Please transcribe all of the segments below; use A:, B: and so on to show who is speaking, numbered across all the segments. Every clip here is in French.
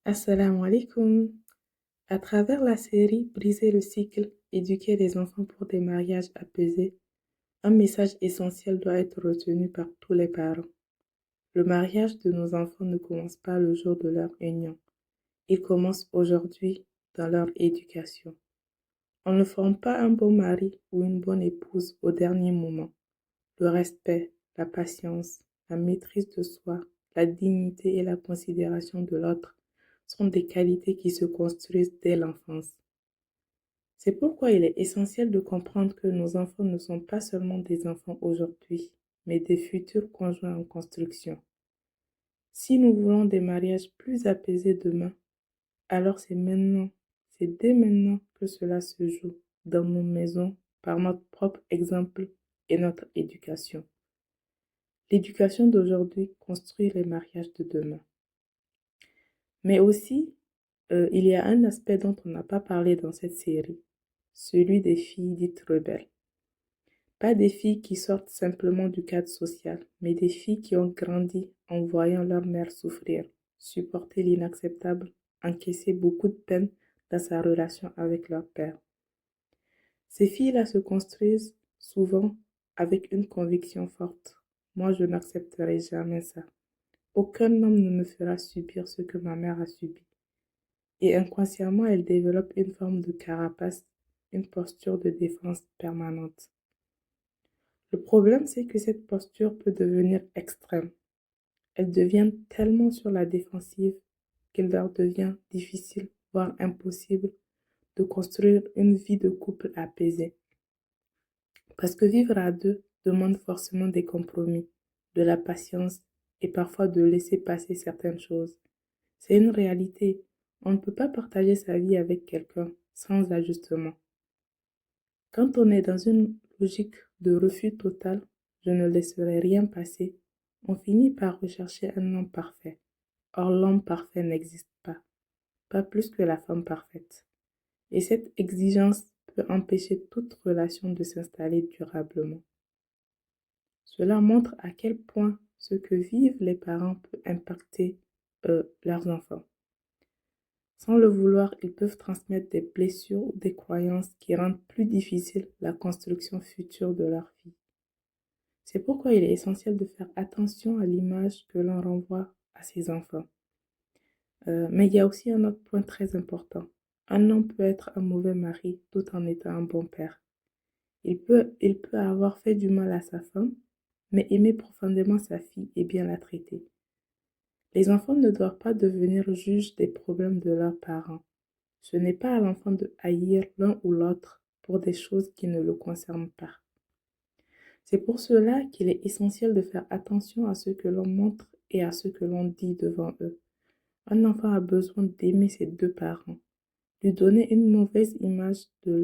A: Assalamu alaikum. À travers la série Briser le cycle, éduquer les enfants pour des mariages apaisés, un message essentiel doit être retenu par tous les parents. Le mariage de nos enfants ne commence pas le jour de leur union. Il commence aujourd'hui dans leur éducation. On ne forme pas un bon mari ou une bonne épouse au dernier moment. Le respect, la patience, la maîtrise de soi, la dignité et la considération de l'autre sont des qualités qui se construisent dès l'enfance. C'est pourquoi il est essentiel de comprendre que nos enfants ne sont pas seulement des enfants aujourd'hui, mais des futurs conjoints en construction. Si nous voulons des mariages plus apaisés demain, alors c'est dès maintenant que cela se joue dans nos maisons par notre propre exemple et notre éducation. L'éducation d'aujourd'hui construit les mariages de demain. Mais aussi, il y a un aspect dont on n'a pas parlé dans cette série, celui des filles dites rebelles. Pas des filles qui sortent simplement du cadre social, mais des filles qui ont grandi en voyant leur mère souffrir, supporter l'inacceptable, encaisser beaucoup de peine dans sa relation avec leur père. Ces filles-là se construisent souvent avec une conviction forte. Moi, je n'accepterai jamais ça. Aucun homme ne me fera subir ce que ma mère a subi. Et inconsciemment, elles développent une forme de carapace, une posture de défense permanente. Le problème, c'est que cette posture peut devenir extrême. Elles deviennent tellement sur la défensive qu'il leur devient difficile, voire impossible, de construire une vie de couple apaisée. Parce que vivre à deux demande forcément des compromis, de la patience et parfois de laisser passer certaines choses. C'est une réalité. On ne peut pas partager sa vie avec quelqu'un sans ajustement. Quand on est dans une logique de refus total, je ne laisserai rien passer, on finit par rechercher un homme parfait. Or, l'homme parfait n'existe pas plus que la femme parfaite. Et cette exigence peut empêcher toute relation de s'installer durablement. Cela montre à quel point ce que vivent les parents peut impacter leurs enfants. Sans le vouloir, ils peuvent transmettre des blessures ou des croyances qui rendent plus difficile la construction future de leur vie. C'est pourquoi il est essentiel de faire attention à l'image que l'on renvoie à ses enfants. Mais il y a aussi un autre point très important. Un homme peut être un mauvais mari tout en étant un bon père. Il peut avoir fait du mal à sa femme, mais aimer profondément sa fille et bien la traiter. Les enfants ne doivent pas devenir juges des problèmes de leurs parents. Ce n'est pas à l'enfant de haïr l'un ou l'autre pour des choses qui ne le concernent pas. C'est pour cela qu'il est essentiel de faire attention à ce que l'on montre et à ce que l'on dit devant eux. Un enfant a besoin d'aimer ses deux parents. Lui donner une mauvaise image de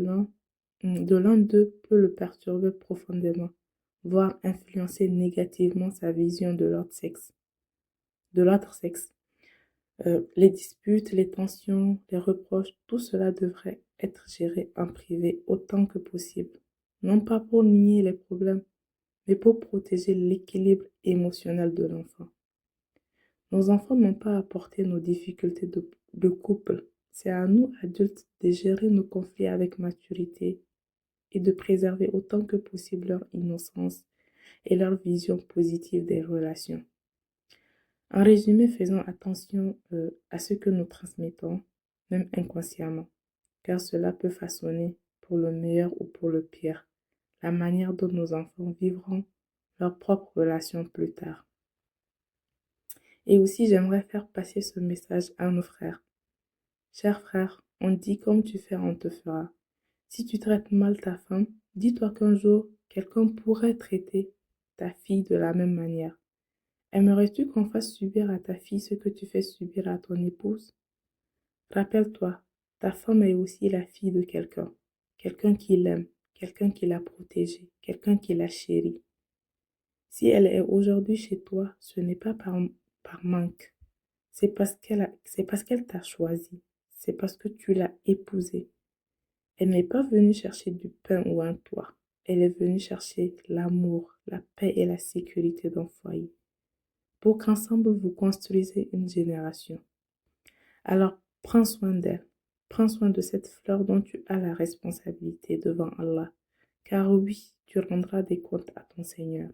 A: l'un d'eux peut le perturber profondément, voire influencer négativement sa vision de l'autre sexe. Les disputes, les tensions, les reproches, tout cela devrait être géré en privé autant que possible. Non pas pour nier les problèmes, mais pour protéger l'équilibre émotionnel de l'enfant. Nos enfants n'ont pas à porter nos difficultés de couple. C'est à nous, adultes, de gérer nos conflits avec maturité et de préserver autant que possible leur innocence et leur vision positive des relations. En résumé, faisons attention à ce que nous transmettons, même inconsciemment, car cela peut façonner, pour le meilleur ou pour le pire, la manière dont nos enfants vivront leur propre relation plus tard. Et aussi, j'aimerais faire passer ce message à nos frères. Chers frères, on dit comme tu fais, on te fera. Si tu traites mal ta femme, dis-toi qu'un jour, quelqu'un pourrait traiter ta fille de la même manière. Aimerais-tu qu'on fasse subir à ta fille ce que tu fais subir à ton épouse? Rappelle-toi, ta femme est aussi la fille de quelqu'un qui l'aime, quelqu'un qui l'a protégée, quelqu'un qui la chérit. Si elle est aujourd'hui chez toi, ce n'est pas par manque. C'est parce qu'elle t'a choisi. C'est parce que tu l'as épousée. Elle n'est pas venue chercher du pain ou un toit. Elle est venue chercher l'amour, la paix et la sécurité d'un foyer. Pour qu'ensemble vous construisez une génération. Alors, prends soin d'elle. Prends soin de cette fleur dont tu as la responsabilité devant Allah. Car oui, tu rendras des comptes à ton Seigneur.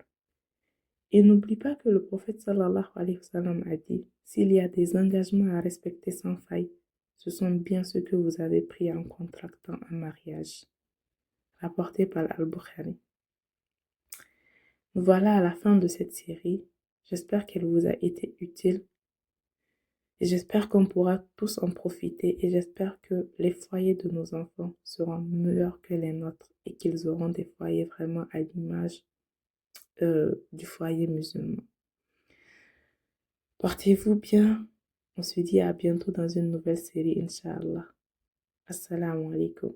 A: Et n'oublie pas que le prophète sallallahu alayhi wa sallam a dit, s'il y a des engagements à respecter sans faille, ce sont bien ceux que vous avez pris en contractant un mariage. Rapporté par Al-Bukhari. Voilà à la fin de cette série. J'espère qu'elle vous a été utile. Et j'espère qu'on pourra tous en profiter. Et j'espère que les foyers de nos enfants seront meilleurs que les nôtres. Et qu'ils auront des foyers vraiment à l'image du foyer musulman. Portez-vous bien. On se dit à bientôt dans une nouvelle série, Inch'Allah. Assalamu alaikum.